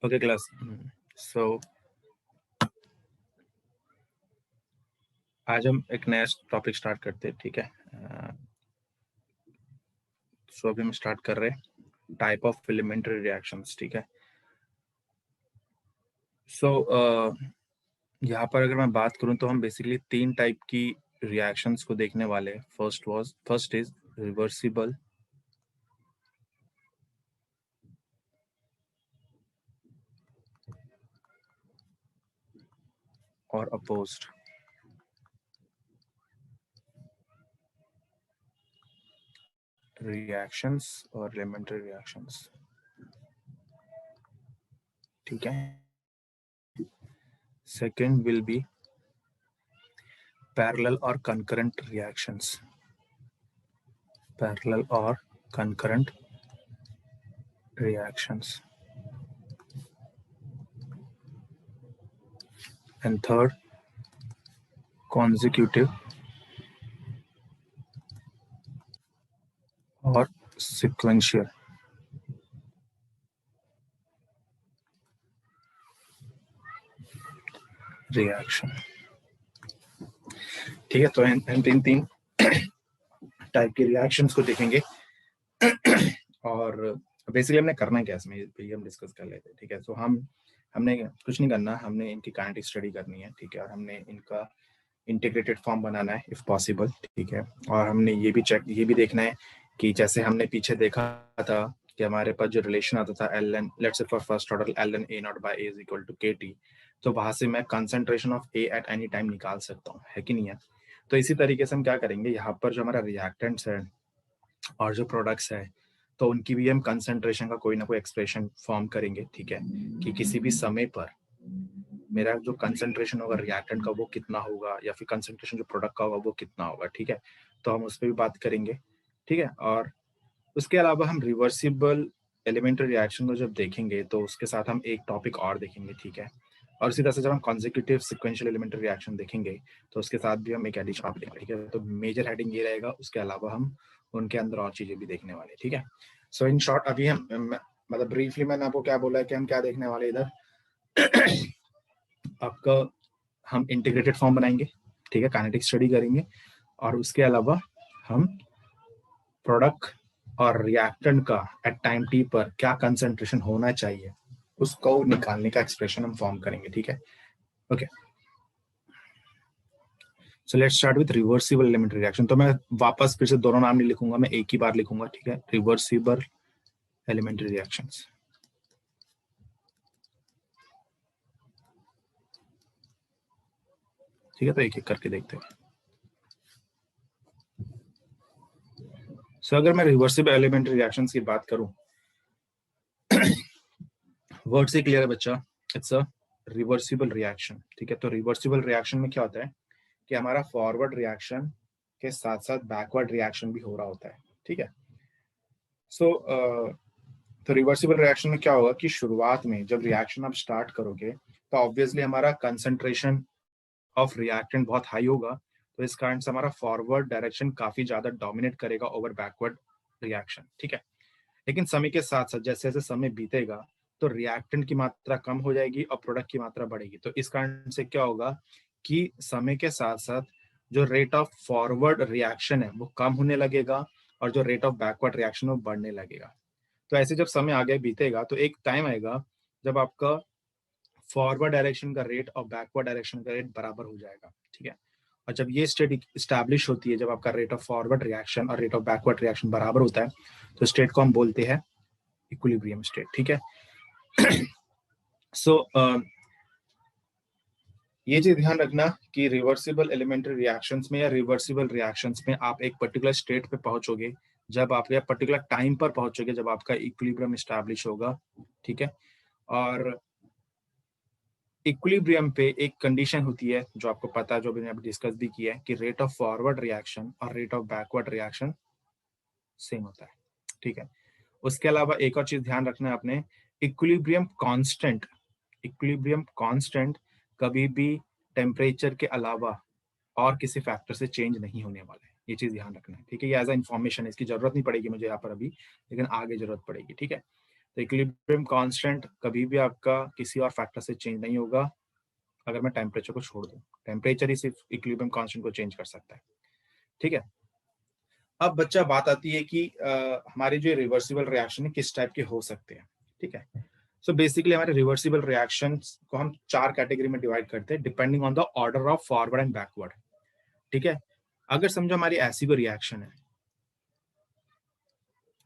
Okay class, सो आज हम एक नया टॉपिक स्टार्ट करते हैं, ठीक है। सो अभी हम स्टार्ट कर रहे हैं टाइप ऑफ एलिमेंट्री रिएक्शंस, ठीक है। सो यहाँ पर अगर मैं बात करूँ तो हम बेसिकली 3 टाइप की रिएक्शंस को देखने वाले हैं। फर्स्ट इज रिवर्सिबल, और अपोज्ड। रिएक्शंस और एलिमेंट्री रिएक्शंस, ठीक है। सेकंड विल बी पैरेलल और कंकरेंट रिएक्शंस, पैरेलल और concurrent reactions. And third, consecutive or sequential reaction. ठीक है, तो हम तीन टाइप के रिएक्शंस को देखेंगे। और बेसिकली हमने करना क्या इसमें, ये हम डिस्कस कर लेते हैं, ठीक है। तो हमने कुछ नहीं करना, हमने इनकी काइनेटिक स्टडी करनी है, ठीक है। और हमने इनका इंटीग्रेटेड फॉर्म बनाना है इफ पॉसिबल, ठीक है। और हमने ये भी देखना है कि जैसे हमने पीछे देखा था कि हमारे पास जो रिलेशन आता था ln, let's say for first order ln a naught by a is equal to kt, तो वहां से मैं concentration of a at any time निकाल सकता हूँ, है कि नहीं है। तो इसी तरीके से हम क्या करेंगे, यहाँ पर जो हमारा रिएक्टेंट्स है और जो प्रोडक्ट्स है, तो उनकी भी हम कंसंट्रेशन का कोई ना कोई एक्सप्रेशन फॉर्म करेंगे, ठीक है। कि किसी भी समय पर मेरा जो कंसंट्रेशन होगा रिएक्टेंट का वो कितना होगा, या फिर कंसंट्रेशन जो प्रोडक्ट का होगा वो कितना होगा, ठीक है। तो हम उस पर भी बात करेंगे, ठीक है। और उसके अलावा हम रिवर्सिबल एलिमेंट्री रिएक्शन को जब देखेंगे तो उसके साथ हम एक टॉपिक और देखेंगे, ठीक है। और इसी तरह से जब हम कॉन्जिक्यूटिव सिक्वेंशियल एलिमेंट्री रिएक्शन देखेंगे तो उसके साथ भी हम एक एडिशन टॉपिक देखेंगे, ठीक है। तो मेजर हेडिंग ये रहेगा, उसके अलावा हम उनके अंदर और चीजें भी देखने वाले, ठीक है। सो इन शॉर्ट अभी हम मतलब ब्रीफली मैंने आपको क्या बोला है कि हम क्या देखने वाले इधर आपका हम इंटीग्रेटेड फॉर्म बनाएंगे, ठीक है, काइनेटिक स्टडी करेंगे, और उसके अलावा हम प्रोडक्ट और रिएक्टेंट का एट टाइम टी पर क्या कंसंट्रेशन होना चाहिए उसको निकालने का एक्सप्रेशन हम फॉर्म करेंगे, ठीक है। Okay, so let's start with reversible elementary reaction. तो मैं वापस फिर से दोनों नाम नहीं लिखूंगा, मैं एक ही बार लिखूंगा, ठीक है। रिवर्सिबल एलिमेंट्री रिएक्शंस, ठीक है। तो एक एक करके देखते हैं। सो अगर मैं रिवर्सिबल एलिमेंट्री रिएक्शंस की बात करूं, वर्ड से क्लियर है बच्चा, इट्स अ रिवर्सिबल रिएक्शन, ठीक है। तो रिवर्सिबल रिएक्शन में क्या होता है कि हमारा फॉरवर्ड रिएक्शन के साथ साथ बैकवर्ड रिएक्शन भी हो रहा होता है, ठीक है। सो तो रिवर्सिबल रिएक्शन में क्या होगा कि शुरुआत में जब रिएक्शन आप स्टार्ट करोगे तो ऑब्वियसली हमारा कंसंट्रेशन ऑफ रिएक्टेंट बहुत हाई होगा, तो इस कारण से हमारा फॉरवर्ड डायरेक्शन काफी ज्यादा डोमिनेट करेगा ओवर बैकवर्ड रिएक्शन, ठीक है। लेकिन समय के साथ साथ जैसे जैसे समय बीतेगा तो रिएक्टेंट की मात्रा कम हो जाएगी और प्रोडक्ट की मात्रा बढ़ेगी। तो इस कारण से क्या होगा कि समय के साथ साथ जो रेट ऑफ फॉरवर्ड रिएक्शन है वो कम होने लगेगा और जो रेट ऑफ बैकवर्ड रिएक्शन वो बढ़ने लगेगा। तो ऐसे जब समय आगे बीतेगा तो एक टाइम आएगा जब आपका फॉरवर्ड डायरेक्शन का रेट और बैकवर्ड डायरेक्शन का रेट बराबर हो जाएगा, ठीक है। और जब ये स्टेट स्टैब्लिश होती है, जब आपका रेट ऑफ फॉरवर्ड रिएक्शन और रेट ऑफ बैकवर्ड रिएक्शन बराबर होता है, तो स्टेट को हम बोलते हैं इक्विलिब्रियम स्टेट, ठीक है। सो ये चीज ध्यान रखना कि रिवर्सिबल एलिमेंट्री रिएक्शंस में या रिवर्सिबल रिएक्शंस में आप एक पर्टिकुलर स्टेट पे पहुंचोगे जब आप या पर्टिकुलर टाइम पर पहुंचोगे जब आपका इक्विलिब्रियम एस्टैब्लिश होगा, ठीक है। और इक्विलिब्रियम पे एक कंडीशन होती है जो आपको पता है, जो मैंने अभी डिस्कस भी किया है, कि रेट ऑफ फॉरवर्ड रिएक्शन और rate of backward reaction same होता है, ठीक है। उसके अलावा एक और चीज ध्यान रखना है आपने, इक्विलिब्रियम कांस्टेंट कभी भी टेम्परेचर के अलावा और किसी फैक्टर से चेंज नहीं होने वाला है, ये चीज ध्यान रखना है, ठीक है। ये एज अ इन्फॉर्मेशन है, इसकी जरूरत नहीं पड़ेगी मुझे यहाँ पर अभी, लेकिन आगे जरूरत पड़ेगी, ठीक है। तो इक्विलिब्रियम कांस्टेंट कभी भी आपका किसी और फैक्टर से चेंज नहीं होगा अगर मैं टेम्परेचर को छोड़ दूं। टेम्परेचर ही सिर्फ इक्विलिब्रियम कांस्टेंट को चेंज कर सकता है, ठीक है। अब बच्चा बात आती है कि हमारे जो रिवर्सिबल रिएक्शन है किस टाइप के हो सकते हैं, ठीक है। सो बेसिकली हमारे रिवर्सिबल रिएक्शंस को हम 4 कैटेगरी में डिवाइड करते हैं depending on the order of forward and backward, ठीक है। अगर समझो हमारी ऐसी कोई रिएक्शन है,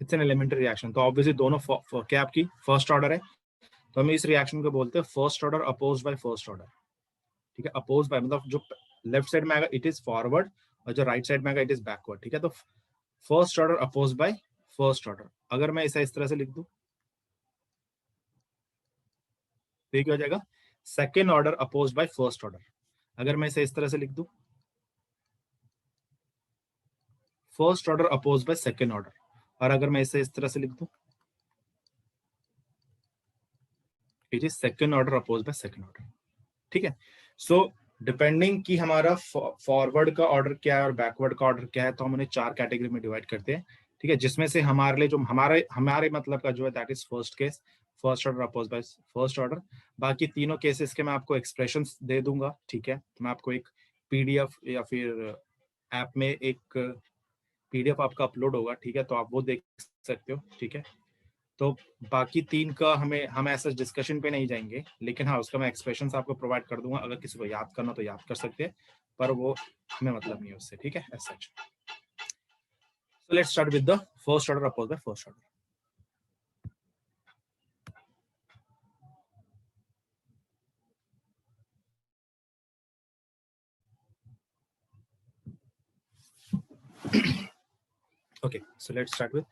इट्स एन एलिमेंट्री रिएक्शन, तो ऑब्वियसली दोनों क्या आपकी फर्स्ट ऑर्डर है, तो हम इस रिएक्शन को बोलते हैं first order opposed bye first order, ठीक है। अपोज बाय मतलब जो लेफ्ट साइड में आएगा इट इज फॉरवर्ड और जो राइट साइड में आएगा इट इज बैकवर्ड, ठीक है। तो first order oppose by first order, अगर मैं इसे इस तरह से लिख दूं तो ये क्या हो जाएगा, second order oppose by first order. अगर मैं इसे इस तरह से लिख दूं, first order oppose by second order. और अगर मैं इसे इस तरह से लिख दूं, it is second order oppose by second order, ठीक है। सो डिपेंडिंग कि हमारा फॉरवर्ड का ऑर्डर क्या है और बैकवर्ड का ऑर्डर क्या है, तो हम उन्हें 4 कैटेगरी में डिवाइड करते हैं, ठीक है। जिसमें से हमारे लिए जो हमारे हमारे मतलब का जो है that is first case, first order oppose by first order. बाकी तीनों केसेस के मैं आपको एक्सप्रेशंस दे दूंगा, ठीक है। मैं आपको एक पीडीएफ या फिर ऐप में एक पीडीएफ आपका अपलोड होगा, ठीक है, तो आप वो देख सकते हो, ठीक है। तो बाकी 3 का हम ऐसा डिस्कशन पे नहीं जाएंगे, लेकिन हाँ उसका मैं एक्सप्रेशंस आपको प्रोवाइड कर दूंगा, अगर किसी को याद करना तो याद कर सकते हैं, पर वो हमें मतलब नहीं है उससे, ठीक है, as such. So let's start with the first order oppose by first order. Okay, so let's start with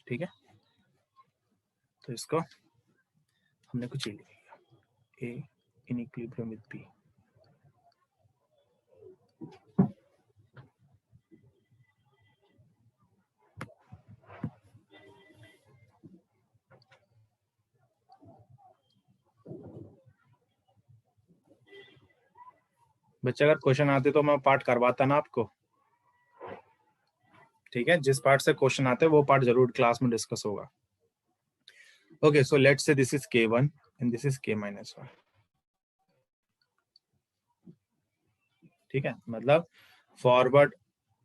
ठीक है। तो इसको हमने कुछ ले लिया, A in equilibrium with B। बच्चे अगर क्वेश्चन आते तो मैं पार्ट करवाता ना आपको, ठीक है। जिस पार्ट से क्वेश्चन आते हैं वो पार्ट जरूर क्लास में डिस्कस होगा। Okay, so let's say this is K1 and this is K-1, ठीक है। मतलब फॉरवर्ड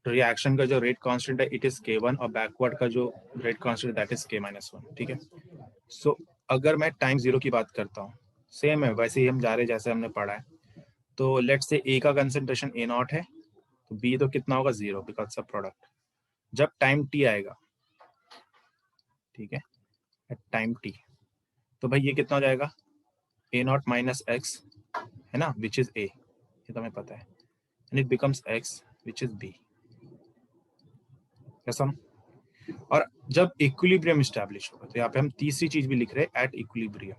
रिएक्शन का जो रेट कांस्टेंट है इट इज K1 और बैकवर्ड का जो rate constant that is K-1, ठीक है। सो अगर मैं टाइम 0 की बात करता हूँ, सेम है वैसे ही हम जा रहे जैसे हमने पढ़ा है। तो लेट्स से A का कंसंट्रेशन A0 है, तो B तो कितना होगा 0 बिकॉज ऑफ प्रोडक्ट। जब टाइम T आएगा, ठीक है, एट टाइम T, तो भाई ये कितना हो जाएगा A0 माइनस x, है ना, विच इज A, ये तो हमें पता है, and it becomes x which is B, कैसा ना। और जब इक्विलिब्रियम स्टैब्लिश होगा, तो यहाँ पे हम तीसरी चीज भी लिख रहे हैं एट इक्विलिब्रियम,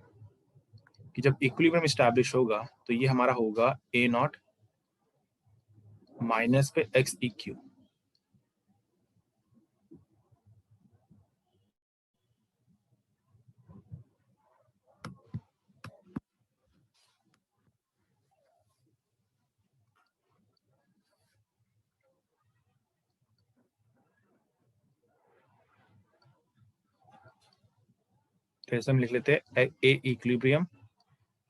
कि जब इक्विलिब्रियम स्टैब्लिश होगा तो ये हमारा होगा A0 माइनस पे एक्स ई क्यू। तो ऐसे हम लिख लेते हैं ए इक्विलिब्रियम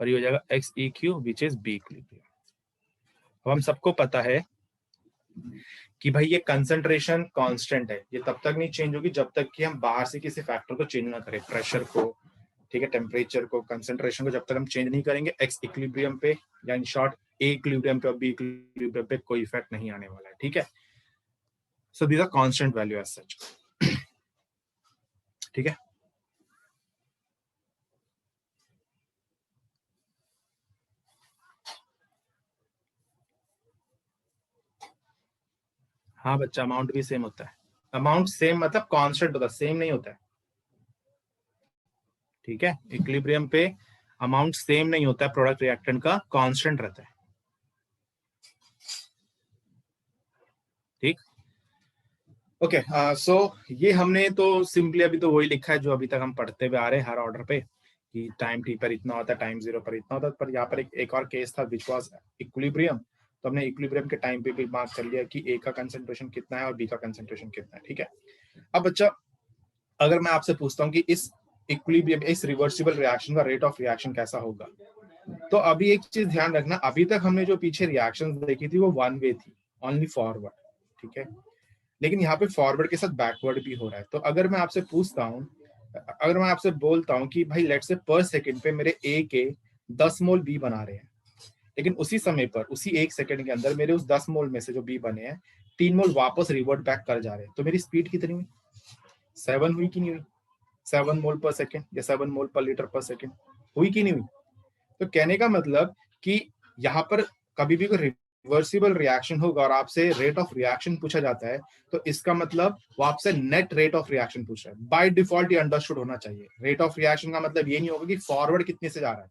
और ये हो जाएगा X E Q which is B equilibrium. अब हम सबको पता है कि भाई ये कंसंट्रेशन कांस्टेंट है, ये तब तक नहीं चेंज होगी जब तक कि हम बाहर से किसी फैक्टर को चेंज ना करें, प्रेशर को, ठीक है, टेम्परेचर को, कंसंट्रेशन को जब तक हम चेंज नहीं करेंगे एक्स इक्विलिब्रियम पे या इन शॉर्ट ए इक्विलिब्रियम पे और बी इक्विलिब्रियम पे कोई इफेक्ट नहीं आने वाला है, ठीक है। So these are constant value as such, ठीक है। हाँ बच्चा, अमाउंट भी सेम होता है। अमाउंट सेम मतलब कांस्टेंट होता है, सेम नहीं होता है, ठीक है। इक्विलिब्रियम पे अमाउंट सेम नहीं होता है, प्रोडक्ट रिएक्टेंट का कांस्टेंट रहता है। ओके, सो ये हमने तो सिंपली अभी तो वही लिखा है जो अभी तक हम पढ़ते हुए आ रहे हैं हर ऑर्डर पे, कि टाइम टी पर इतना होता है, टाइम जीरो पर इतना होता है। पर यहाँ पर एक और केस था विच वाज इक्विलिब्रियम, तो हमने इक्विलिब्रियम के टाइम पे भी मार्क कर लिया कि ए का कंसेंट्रेशन कितना है और बी का कंसेंट्रेशन कितना है, ठीक है। अब बच्चा, अगर मैं आपसे पूछता हूँ कि इस इक्विलिब्रियम, इस रिवर्सिबल रिएक्शन का रेट ऑफ रिएक्शन कैसा होगा, तो अभी एक चीज ध्यान रखना, अभी तक हमने जो पीछे रिएक्शन देखी थी वो वन वे थी, ओनली फॉरवर्ड, ठीक है। लेकिन यहाँ पे फॉरवर्ड के साथ बैकवर्ड भी हो रहा है। तो अगर मैं आपसे पूछता हूँ, अगर मैं आपसे बोलता हूँ कि भाई लेट्स से पर सेकंड पे मेरे ए के 10 मोल बी बना रहे हैं, लेकिन उसी समय पर उसी एक सेकंड के अंदर मेरे उस 10 मोल में से जो बी बने हैं 3 मोल वापस रिवर्ट बैक कर जा रहे हैं, तो मेरी स्पीड कितनी हुई? 7 हुई कि नहीं हुई? 7 मोल पर सेकंड या 7 मोल पर लीटर पर सेकंड, हुई कि नहीं हुई? तो कहने का मतलब कि यहाँ पर कभी भी कोई रिवर्सिबल रिएक्शन होगा और आपसे रेट ऑफ रिएक्शन पूछा जाता है, तो इसका मतलब वो आपसे नेट रेट ऑफ रिएक्शन पूछ रहा है। बाय डिफॉल्ट ये अंडरस्टूड होना चाहिए। रेट ऑफ रिएक्शन का मतलब ये नहीं होगा कि फॉरवर्ड कितने से जा रहा है,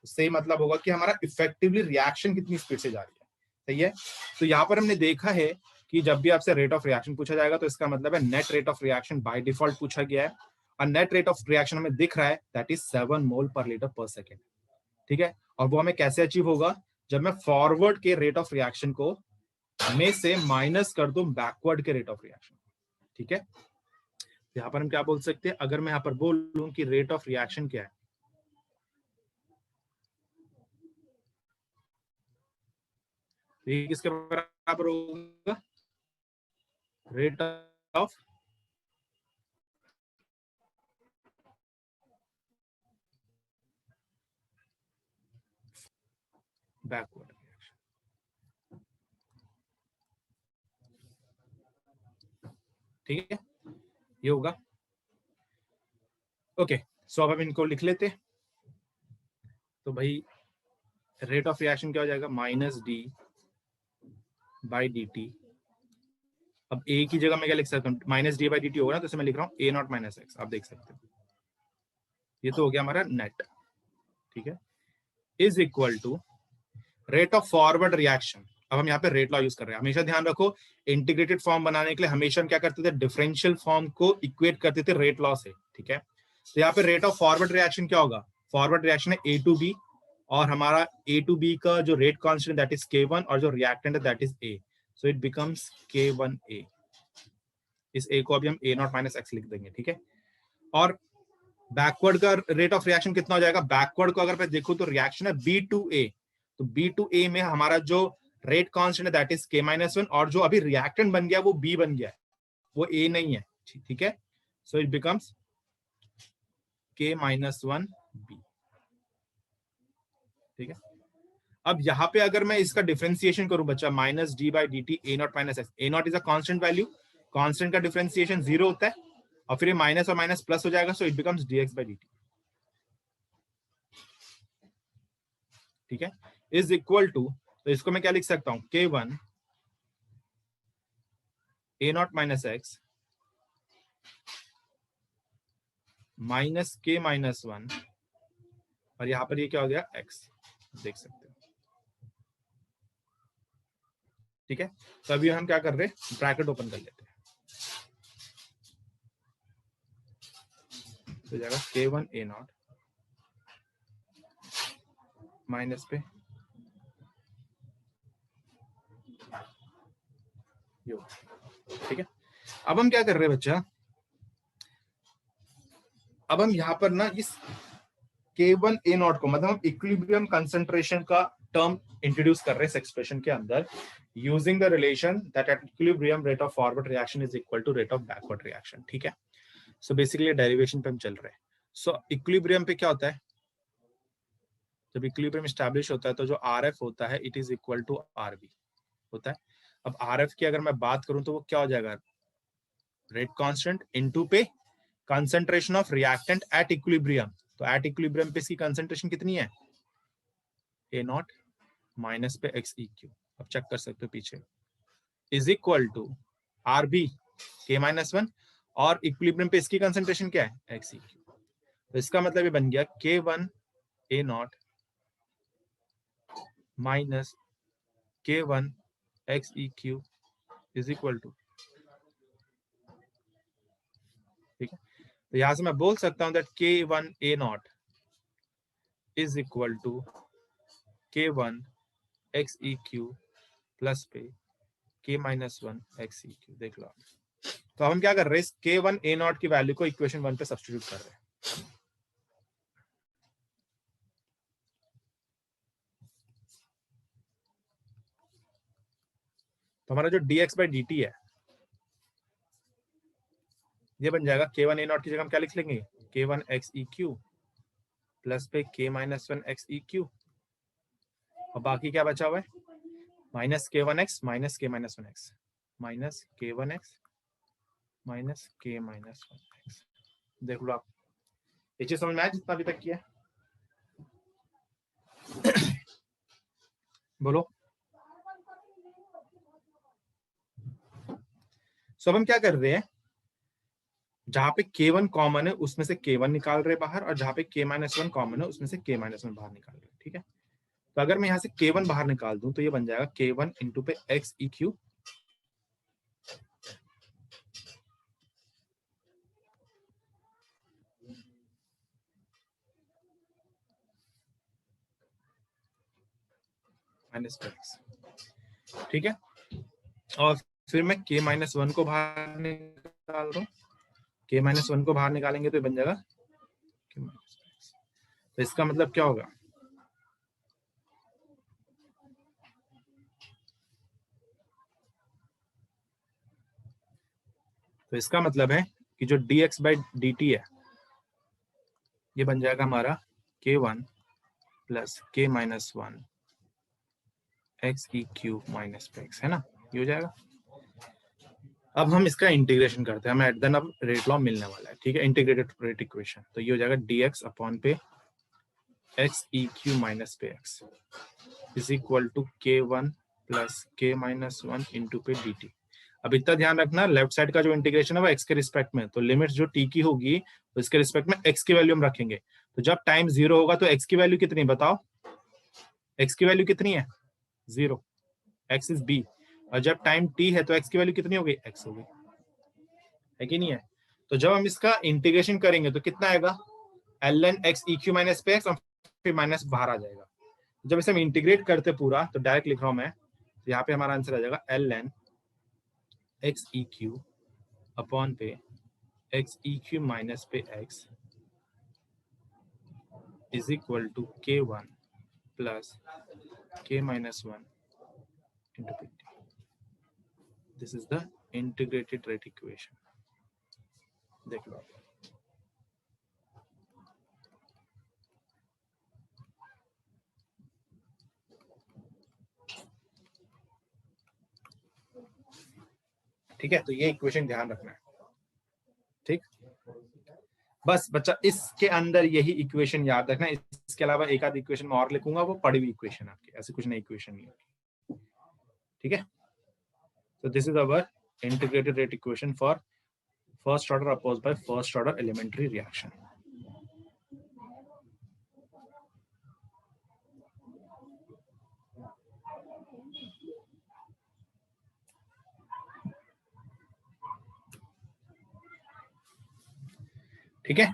उससे मतलब होगा कि हमारा इफेक्टिवली रिएक्शन कितनी स्पीड से जा रही है, सही है। तो यहाँ पर हमने देखा है कि जब भी आपसे रेट ऑफ रिएक्शन पूछा जाएगा तो इसका मतलब है net rate of reaction by default पूछा गया है, और नेट रेट ऑफ रिएक्शन हमें दिख रहा है दैट इज 7 मोल पर लीटर पर सेकेंड, ठीक है। और वो हमें कैसे अचीव होगा? जब मैं फॉरवर्ड के रेट ऑफ रिएक्शन को में से माइनस कर दूं बैकवर्ड के रेट ऑफ रिएक्शन, ठीक है। यहां पर हम क्या बोल सकते हैं, अगर मैं यहां पर बोलूं कि रेट ऑफ रिएक्शन क्या है, तो ये किसके बराबर होगा? रेट ऑफ बैकवर्ड रिएक्शन, ठीक है, ये होगा। ओके, सो अब हम इनको लिख लेते हैं। तो भाई रेट ऑफ रिएक्शन क्या हो जाएगा? Minus D by D T. अब ए की जगह मैं क्या लिख सकता हूँ? Minus D by D T होगा ना, तो इसे मैं लिख रहा हूँ ए नॉट माइनस एक्स, आप देख सकते हो। ये तो हो गया हमारा नेट, ठीक है, is equal to rate of forward reaction. अब हम यहाँ पे रेट लॉ यूज कर रहे हैं। हमेशा ध्यान रखो, इंटीग्रेटेड फॉर्म बनाने के लिए हमेशा हम क्या करते थे? डिफरेंशियल फॉर्म को इक्वेट करते थे रेट लॉ से, ठीक है। तो यहाँ पे रेट ऑफ फॉरवर्ड रिएक्शन क्या होगा? फॉरवर्ड रिएक्शन है ए टू बी, और हमारा ए टू बी का जो rate constant that is K1 और जो रिएक्टेंट है that is a, so it becomes K1A। इस ए को अभी हम ए नॉट माइनस एक्स लिख देंगे, ठीक है। और बैकवर्ड का रेट ऑफ रिएक्शन कितना हो जाएगा? बैकवर्ड को अगर मैं देखूं तो रिएक्शन है बी टू ए, तो बी टू ए में हमारा जो रेट कांस्टेंट है दैट इज K-1, और जो अभी रिएक्टेंट बन गया वो बी बन गया है, वो ए नहीं है, ठीक है। So it becomes K-1 B, ठीक है। अब यहाँ पे अगर मैं इसका डिफरेंशिएशन करूं बच्चा, minus D by D T A not minus x, A not is a constant value, constant का डिफरेंशिएशन 0 होता है, और फिर ये माइनस और माइनस प्लस हो जाएगा, so it becomes D x by D T, ठीक है, इज इक्वल टू, तो इसको मैं क्या लिख सकता हूं? K1 A not minus x minus K-1, और यहां पर ये क्या हो गया? एक्स, देख सकते हो, ठीक है। तो अभी हम क्या कर रहे हैं? ब्रैकेट ओपन कर लेते हैं, तो जाएगा K1 ए नॉट माइनस पे यो, ठीक है। अब हम क्या कर रहे हैं बच्चा? अब हम यहाँ पर ना इस K1 ए नॉट को, मतलब हम इक्विलिब्रियम कंसंट्रेशन का टर्म इंट्रोड्यूस कर रहे हैं इस एक्सप्रेशन के अंदर, using the relation that at equilibrium rate of forward reaction is equal to rate of backward reaction, ठीक है। सो बेसिकली डेरिवेशन पे हम चल रहे हैं। सो इक्विलिब्रियम पे क्या होता है? जब इक्विलिब्रियम स्टैब्लिश होता है तो जो आर एफ होता है it is equal to R B होता है। अब आर एफ की अगर मैं बात करूं तो वो क्या हो जाएगा? रेट कांस्टेंट इनटू पे concentration of reactant at equilibrium. तो एट इक्विलिब्रियम पे इसकी कंसंट्रेशन कितनी है? ए नॉट माइनस पे एक्स ई क्यू, अब चेक कर सकते हो पीछे, is equal to R B K-1, और इक्विलिब्रियम पे इसकी कंसंट्रेशन क्या है? X E Q. तो इसका मतलब ये बन गया K1 A not minus K1 X E Q is equal to ठीक है, तो यहां से मैं बोल सकता हूं that K1 A not is equal to K1 XEQ plus पे K-1 XEQ। देख लो, तो हम क्या कर रहे हैं, K1 A नॉट की वैल्यू को इक्वेशन 1 पे सब्स्टिट्यूट कर रहे हैं। तो हमारा जो dx/dt है ये बन जाएगा K1 A नॉट की जगह हम क्या लिख लेंगे, K1 XEQ प्लस पे K-1 XEQ, और बाकी क्या बचा हुआ है, minus K1x minus K-1x minus K1x minus K-1x। देख लो आप, ये चीज समझ में आया जितना अभी तक किया? बोलो। सो अब हम क्या कर रहे हैं, जहां पे K1 कॉमन है उसमें से K1 निकाल रहे बाहर, और जहां पे K-1 कॉमन है उसमें से K-1 बाहर निकाल रहे। ठीक है, तो अगर मैं यहां से K1 बाहर निकाल दूं तो ये बन जाएगा K1 इंटू पे XEQ माइनस x। ठीक है, और फिर मैं K-1 को बाहर निकाल रहा हूँ, K-1 को बाहर निकालेंगे तो ये बन जाएगा K-x। तो इसका मतलब क्या होगा, तो इसका मतलब है कि जो dx/dt है ये बन जाएगा हमारा K1 plus K-1 XEQ minus x, है ना, ये हो जाएगा। अब हम इसका इंटीग्रेशन करते हैं, हमें एट द एंड अब रेट लॉ मिलने वाला है। ठीक है, इंटीग्रेटेड रेट इक्वेशन, तो ये हो जाएगा dx अपॉन पे XEQ माइनस पे x is equal to K1 plus K-1 into पे dt। अब इतना ध्यान रखना, लेफ्ट साइड का जो इंटीग्रेशन है वो x के रिस्पेक्ट में, तो लिमिट्स जो t की होगी तो इसके रिस्पेक्ट में x की वैल्यू हम रखेंगे। तो जब टाइम 0 होगा तो x की वैल्यू कितनी, बताओ x की वैल्यू कितनी है, 0, x इज b। और जब टाइम t है तो x की वैल्यू कितनी हो गई, x हो गई, है कि नहीं है। तो जब हम इसका इंटीग्रेशन करेंगे तो कितना आएगा, ln XEQ माइनस पे x, और फिर माइनस बाहर आ जाएगा। जब इसे हम इंटीग्रेट करते पूरा तो डायरेक्ट लिख रहा हूं मैं, तो यहाँ पे हमारा आंसर आ जाएगा ln XEQ अपॉन पे XEQ माइनस पे x is equal to K1 plus K-1 into p। This is the integrated rate equation. देख लो, ठीक है, तो ये इक्वेशन ध्यान रखना है। ठीक, बस बच्चा इसके अंदर यही इक्वेशन याद रखना, इसके अलावा एक आध इक्वेशन में और लिखूंगा, वो पड़ी हुई इक्वेशन आपकी, ऐसे कुछ नई इक्वेशन नहीं होगी। ठीक है, so this is our integrated rate equation for first order opposed by first order elementary reaction। ठीक है,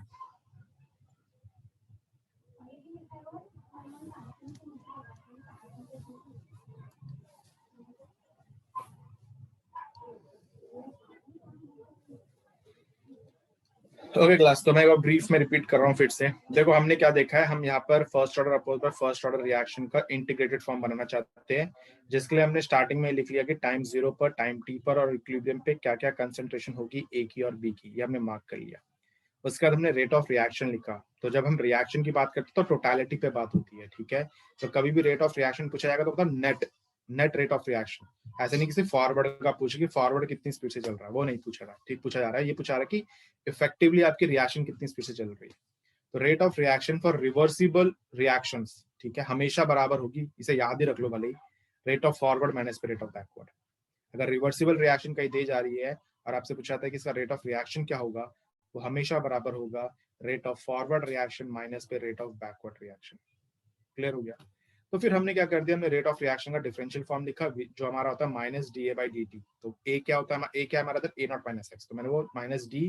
ओके क्लास, तो मैं एक ब्रीफ में रिपीट कर रहा हूँ फिर से। देखो हमने क्या देखा है, हम यहाँ पर first order oppose by first order reaction का इंटीग्रेटेड फॉर्म बनाना चाहते हैं, जिसके लिए हमने स्टार्टिंग में लिख लिया कि टाइम 0 पर, टाइम t पर और इक्विलिब्रियम पे क्या क्या कंसंट्रेशन होगी a की और b की, ये हमने मार्क कर लिया। उसके बाद हमने रेट ऑफ रिएक्शन लिखा। तो जब हम रिएक्शन की बात करते हैं तो टोटलिटी पे बात होती है। ठीक है, तो कभी भी रेट ऑफ रिएक्शन पूछा जाएगा तो मतलब नेट रेट ऑफ रिएक्शन, ऐसे नहीं किसी फॉरवर्ड का पूछे कि फॉरवर्ड कितनी स्पीड से चल रहा है, वो नहीं पूछा रहा। ठीक, पूछा जा रहा है, ये पूछा रहा है कि इफेक्टिवली आपकी रिएक्शन कितनी स्पीड से चल रही है। तो rate of reaction for reversible reactions, ठीक है, हमेशा बराबर होगी, इसे याद ही रख लो भले ही, rate of forward minus rate of backward. अगर रिवर्सिबल रिएक्शन कहीं दी जा रही है और आपसे पूछा था कि इसका रेट ऑफ रिएक्शन क्या होगा, वो हमेशा बराबर होगा rate of forward reaction minus पे rate of backward reaction. Clear हो गया। तो फिर हमने क्या कर दिया, हमने रेट ऑफ रिएक्शन का डिफरेंशियल फॉर्म लिखा जो हमारा होता है minus D A by D T. तो ए क्या होता है, ए क्या है हमारा, ए नॉट माइनस एक्स, तो मैंने वो minus D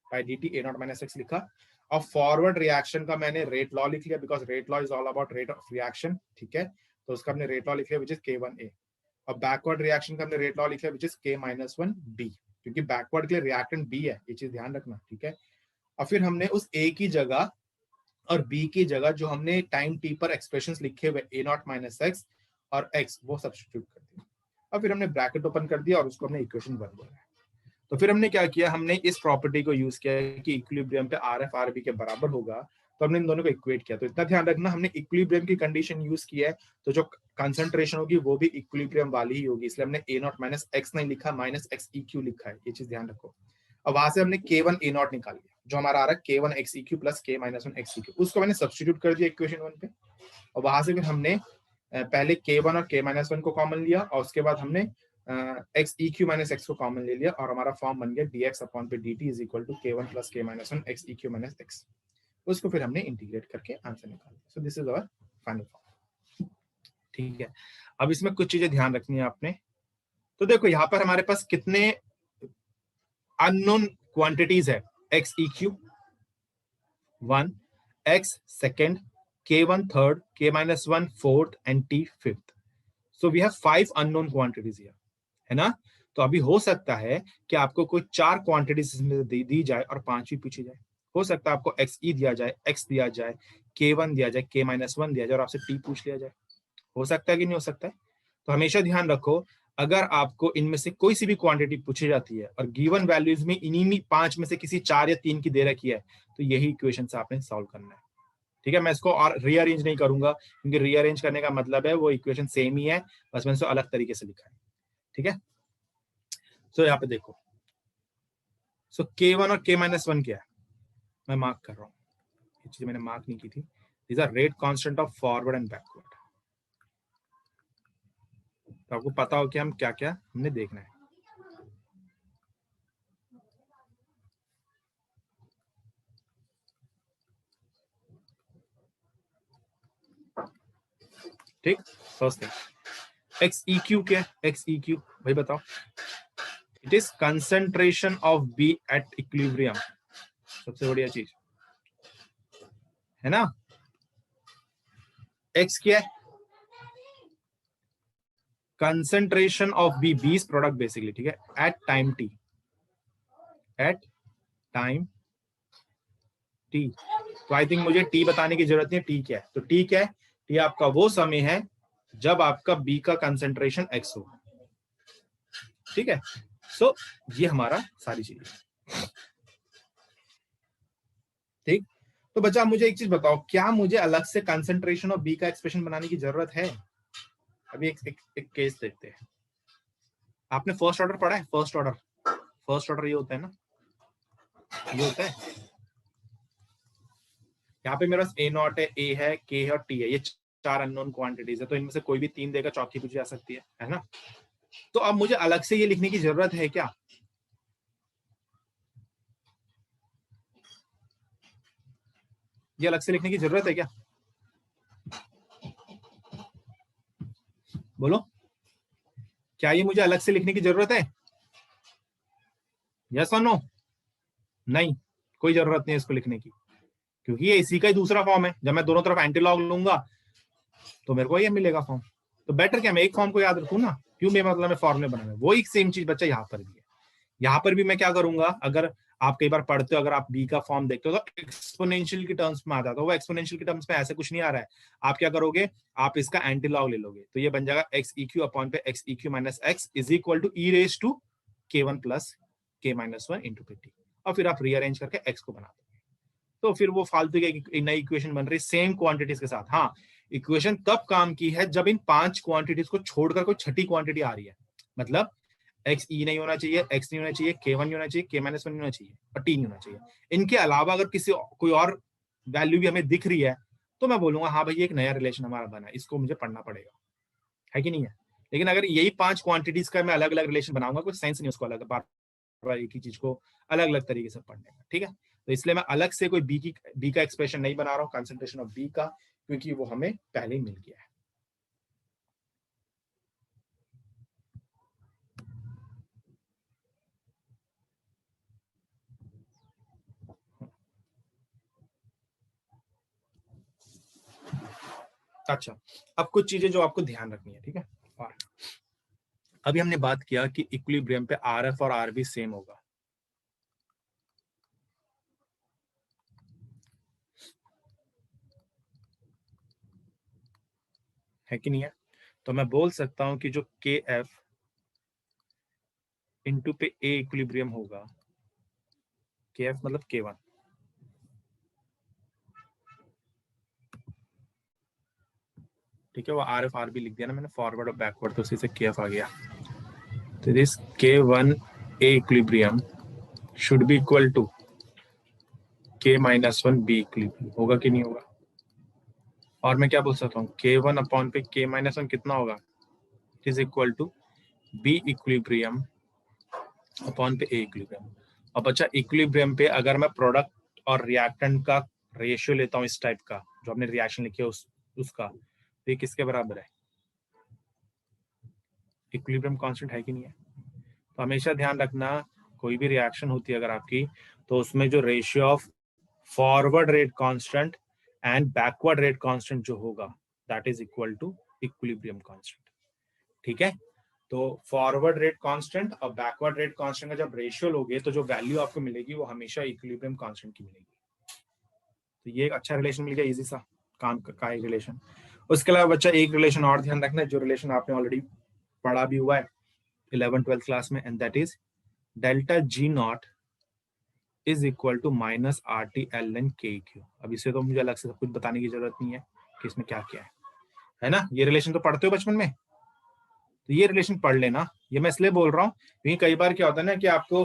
by dt a not minus x लिखा। और फॉरवर्ड रिएक्शन का मैंने रेट लॉ लिख लिया, because rate law is all about rate of reaction, ठीक है। तो उसका हमने रेट लॉ लिख लिया विच इज k1a। और बैकवर्ड रिएक्शन का हमने रेट लॉ लिख लिया विच इज k-1b, क्योंकि बैकवर्ड के लिए रिएक्टेंट b है, ये चीज ध्यान रखना, ठीक है। और फिर हमने उस a की जगह और b की जगह जो हमने टाइम t पर एक्सप्रेशंस लिखे हुए a नॉट माइनस x और x वो सब्स्टिट्यूट कर दिया। और फिर हमने ब्रैकेट ओपन कर दिया और उसको हमने इक्वेशन 1 बोला। तो फिर हमने क्या किया, हमने इस प्रॉपर्टी को यूज किया कि इक्विलिब्रियम पे RF RB के बराबर होगा, तो हमने इन दोनों को इक्वेट किया। तो इतना ध्यान रखना, हमने इक्विलिब्रियम की कंडीशन यूज की है, तो जो कंसंट्रेशन होगी वो भी इक्विलिब्रियम वाली ही होगी, इसलिए हमने a नॉट माइनस x नहीं लिखा, माइनस x लिखा है, ये चीज ध्यान रखो। अब वहां से हमने k1 a नॉट निकाल लिया, जो हमारा आ रहा है k1 xeq plus k-1 xeq, उसको मैंने सब्स्टिट्यूट कर दिया इक्वेशन 1 पे। और वहां से फिर हमने पहले k1 और k-1 को कॉमन लिया, और उसके बाद हमने xeq माइनस x को कॉमन ले लिया, और हमारा फॉर्म बन गया dx अपॉन पे dt is equal to k1 plus k-1 xeq minus x। उसको फिर हमने इंटीग्रेट करके आंसर निकाल दिया। So this is our final form, ठीक है। अब इसमें कुछ चीजें ध्यान रखनी है आपने। तो देखो यहाँ पर हमारे पास कितने अननोन क्वांटिटीज है, xeq 1, x second, k1 third, k-1 fourth and t fifth. So we have 5 unknown quantities here, है ना। तो अभी हो सकता है कि आपको कोई 4 क्वांटिटीज इसमें दी जाए और 5 भी पूछी जाए। हो सकता है आपको xe दिया जाए, x दिया जाए, k1 दिया जाए, k-1 दिया जाए और आपसे t पूछ लिया जाए। हो सकता है कि नहीं हो सकता है। तो हमेशा ध्यान रखो, अगर आपको इनमें से कोई सी भी क्वांटिटी पूछी जाती है और गिवन वैल्यूज में इन्हीं 5 में से किसी 4 या 3 की दे रखी है, तो यही इक्वेशन से आपने सॉल्व करना है, ठीक है। मैं इसको और रीअरेंज नहीं करूंगा, क्योंकि रीअरेंज करने का मतलब है वो इक्वेशन सेम ही है, बस मैंने इसको अलग तरीके से लिखा है, ठीक है। सो यहाँ पे देखो, सो k1 और k-1 क्या है, मैं मार्क कर रहा हूँ, ये चीज मैंने मार्क नहीं की थी। These are rate constant of forward and backward. तो आपको पता हो कि हम क्या क्या हमने देखना है। ठीक, फर्स्ट थिंग xeq क्या है, xeq भाई बताओ। It is concentration of B at equilibrium, सबसे बढ़िया चीज है ना। x क्या है, concentration of B, B's product basically, ठीक है, at time T, at time T. तो आई थिंक मुझे टी बताने की जरूरत नहीं है, टी क्या है। तो टी क्या है, टी आपका वो समय है जब आपका बी का कंसंट्रेशन x हो, ठीक है। सो ये हमारा सारी चीजें, ठीक। तो बच्चा मुझे एक चीज बताओ, क्या मुझे अलग से कंसंट्रेशन ऑफ बी का एक्सप्रेशन बनाने की जरूरत है। अभी एक केस देखते हैं। आपने फर्स्ट ऑर्डर पढ़ा है, फर्स्ट ऑर्डर, फर्स्ट ऑर्डर ये होता है ना, ये होता है। यहाँ पे मेरे पास ए नॉट है, ए है, के है और टी है, ये 4 अननोन क्वांटिटीज है। तो इनमें से कोई भी 3 देगा, चौथी पूछी जा सकती है ना। तो अब मुझे अलग से ये लिखने की जरूरत है क्या, ये अलग से लिखने की जरूरत है क्या, बोलो, क्या ये मुझे अलग से लिखने की जरूरत है, यस और नो। नहीं, कोई जरूरत नहीं है इसको लिखने की, क्योंकि ये इसी का ही दूसरा फॉर्म है। जब मैं दोनों तरफ एंटी लॉग लूंगा तो मेरे को ये मिलेगा फॉर्म। तो बेटर क्या मैं एक फॉर्म को याद रखूं ना, क्यों मैं मतलब मैं फॉर्मुले बनाना, वो एक सेम चीज बच्चा यहाँ पर भी है। यहाँ पर भी मैं क्या करूंगा, अगर आप कई बार पढ़ते हो, अगर आप बी का फॉर्म देखते हो तो एक्सपोनेंशियल की टर्म्स में आता है, तो वो एक्सपोनेंशियल की टर्म्स में ऐसे कुछ नहीं आ रहा है। आप क्या करोगे, आप इसका एंटी लॉग ले लोगे, तो ये बन जाएगा xeq अपॉन पे xeq minus x is equal to e raise to k1 plus k-1 into pt, और फिर आप रीअरेंज करके x को बना दोगे। तो फिर वो फालतू की नई इक्वेशन बन रही सेम क्वांटिटीज के साथ। हाँ, इक्वेशन तब काम की है जब इन 5 क्वांटिटीज को छोड़कर कोई छठी क्वांटिटी आ रही है, मतलब एक्स ई नहीं होना चाहिए, एक्स नहीं होना चाहिए, k1 नहीं होना चाहिए, k-1 नहीं होना चाहिए और t नहीं होना चाहिए। इनके अलावा अगर किसी कोई और वैल्यू भी हमें दिख रही है तो मैं बोलूंगा हाँ भाई एक नया रिलेशन हमारा बना है, इसको मुझे पढ़ना पड़ेगा, है कि नहीं है। लेकिन अगर यही 5 क्वांटिटीज का मैं अलग अलग रिलेशन बनाऊंगा, कुछ सेंस नहीं उसको अलग बार एक ही चीज को अलग अलग तरीके से पढ़ने का, ठीक है। तो इसलिए मैं अलग से कोई बी का एक्सप्रेशन नहीं बना रहा हूँ कंसंट्रेशन ऑफ बी का, क्योंकि वो हमें पहले ही मिल गया है। अच्छा, अब कुछ चीजें जो आपको ध्यान रखनी है, ठीक है। और अभी हमने बात किया कि इक्विलिब्रियम पे आरएफ और आरबी सेम होगा, है कि नहीं है। तो मैं बोल सकता हूं कि जो के एफ इंटू पे ए इक्विलिब्रियम होगा, के एफ मतलब के वन, ठीक है। वो आर एफ आर बी लिख दिया ना मैंने, फॉरवर्ड और बैकवर्ड, तो उसी से के एफ आ गया। तो this K one A equilibrium should be equal to K minus one B equilibrium, होगा कि नहीं होगा। और मैं क्या बोल सकता हूँ, के वन अपॉन पे के माइनस वन कितना होगा, it is equal to B equilibrium upon पे ए इक्विलिब्रियम। और बच्चा इक्विलिब्रियम पे अगर मैं प्रोडक्ट और रिएक्टेंट का रेशियो लेता हूँ इस टाइप का, जो हमने रिएक्शन लिखी है उसका, तो ये किसके बराबर है, इक्विलिब्रियम कांस्टेंट, है कि नहीं है। तो हमेशा ध्यान रखना, कोई भी रिएक्शन होती है अगर आपकी, तो उसमें जो ratio of forward rate constant and backward rate constant जो होगा, that is equal to equilibrium constant, ठीक है। तो फॉरवर्ड रेट कांस्टेंट और बैकवर्ड रेट कांस्टेंट का जब रेशियो लोगे तो जो वैल्यू आपको मिलेगी वो हमेशा इक्विलिब्रियम कांस्टेंट की मिलेगी। तो ये एक अच्छा रिलेशन मिल गया, इजी सा काम का एक रिलेशन। उसके अलावा बच्चा एक रिलेशन और ध्यान रखना है, जो रिलेशन आपने ऑलरेडी पढ़ा भी हुआ है 11th-12th क्लास में, and that is delta G not is equal to minus R T L N K Q. अब इसे तो मुझे अलग से सब कुछ बताने की जरूरत नहीं है कि इसमें क्या क्या है ना। ये रिलेशन तो पढ़ते हो बचपन में, तो ये रिलेशन पढ़ लेना। ये मैं इसलिए बोल रहा हूँ क्योंकि कई बार क्या होता है ना कि आपको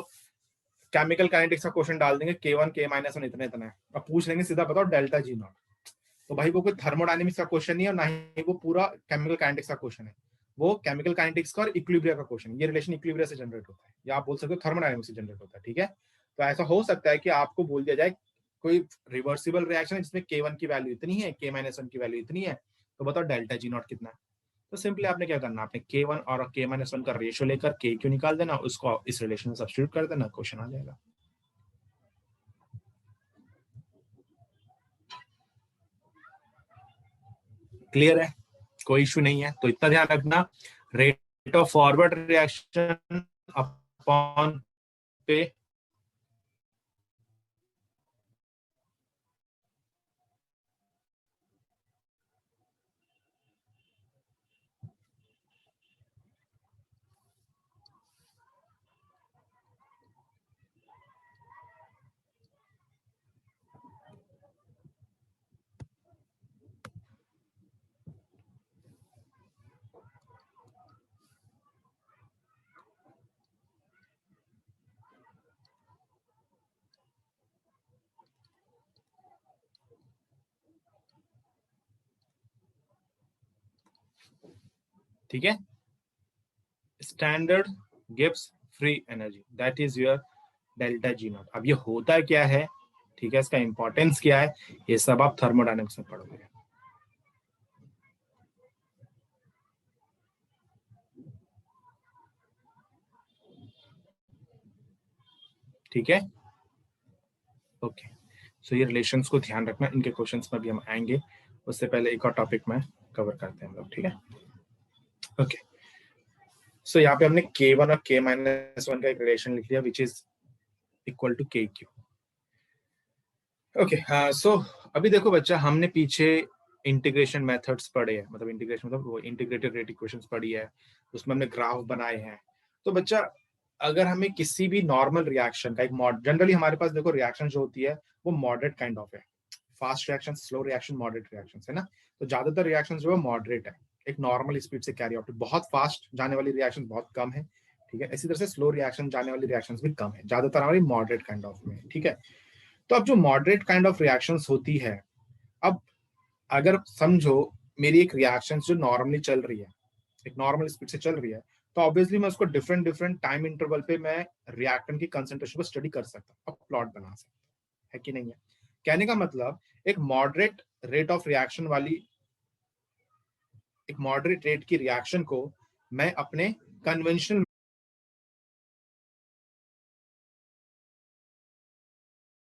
केमिकल काइनेटिक्स का क्वेश्चन डाल देंगे, के वन के माइनस वन इतना इतना है, अब पूछ लेंगे सीधा बताओ डेल्टा जी नॉट। तो भाई वो कोई थर्मोडायनेमिक्स का क्वेश्चन नहीं है, ना ही वो पूरा केमिकल काइनेटिक्स का क्वेश्चन है, वो केमिकल काइनेटिक्स का और इक्विलिब्रिया का क्वेश्चन। ये रिलेशन इक्विलिब्रिया से जनरेट होता है, या आप बोल सकते हो थर्मोडायनेमिक्स से जनरेट होता है, ठीक है। तो ऐसा हो सकता है कि आपको बोल दिया जाए कोई रिवर्सिबल रिएक्शन है जिसमें के वन की वैल्यू इतनी है, के माइनस वन की वैल्यू इतनी है, तो बताओ डेल्टा जी नॉट कितना है। तो सिंपली आपने क्या करना, आपने के वन और के माइनस वन का रेशियो लेकर के क्यू निकाल देना, उसको इस रिलेशन में सब्स्टिट्यूट कर देना, क्वेश्चन आ जाएगा। क्लियर है, कोई इशू नहीं है। तो इतना ध्यान रखना, rate of forward reaction upon पे ठीक है, standard gives free energy, that is your delta G not. अब ये होता क्या है, ठीक है, इसका इंपॉर्टेंस क्या है, ये सब आप थर्मोडायनेमिक्स में पढ़ोगे। ठीक है, ओके। सो ये रिलेशंस को ध्यान रखना, इनके क्वेश्चंस में भी हम आएंगे। उससे पहले एक और टॉपिक में कवर करते हैं हम लोग, ठीक है। ओके, सो यहाँ पे हमने के वन और के माइनस वन का एक रिलेशन लिख लिया, विच इज इक्वल टू के क्यू। ओके, सो अभी देखो बच्चा, हमने पीछे इंटीग्रेशन मेथड्स पढ़े हैं, मतलब इंटीग्रेशन मतलब वो इंटीग्रेटेड रेट इक्वेशंस पढ़ी है, उसमें हमने ग्राफ बनाए हैं। तो बच्चा, अगर हमें किसी भी नॉर्मल रिएक्शन का एक जनरली हमारे पास देखो रिएक्शन जो होती है वो मॉडरेट काइंड ऑफ है, fast reaction, slow reaction, moderate reaction, है ना। तो ज्यादातर रिएक्शन जो है मॉडरेट है, एक नॉर्मल स्पीड से कैरी आउट, बहुत फास्ट जाने वाली रिएक्शन बहुत कम है, ठीक है। इसी तरह से स्लो रिएक्शन जाने वाली रिएक्शन भी कम है, ज्यादातर हमारी मॉडरेट काइंड ऑफ में, ठीक है। तो अब जो मॉडरेट काइंड ऑफ रिएक्शंस होती है, अब अगर समझो मेरी एक रिएक्शन जो नॉर्मली चल रही है, एक नॉर्मल स्पीड से चल रही है, तो ऑब्वियसली मैं उसको डिफरेंट डिफरेंट टाइम इंटरवल पे मैं रिएक्टेंट की कंसंट्रेशन को स्टडी कर सकता हूँ, अब प्लॉट बना सकता है कि नहीं है। कहने का मतलब एक मॉडरेट रेट ऑफ रिएक्शन वाली, एक मॉडरेट रेट की रिएक्शन को मैं अपने कन्वेंशनल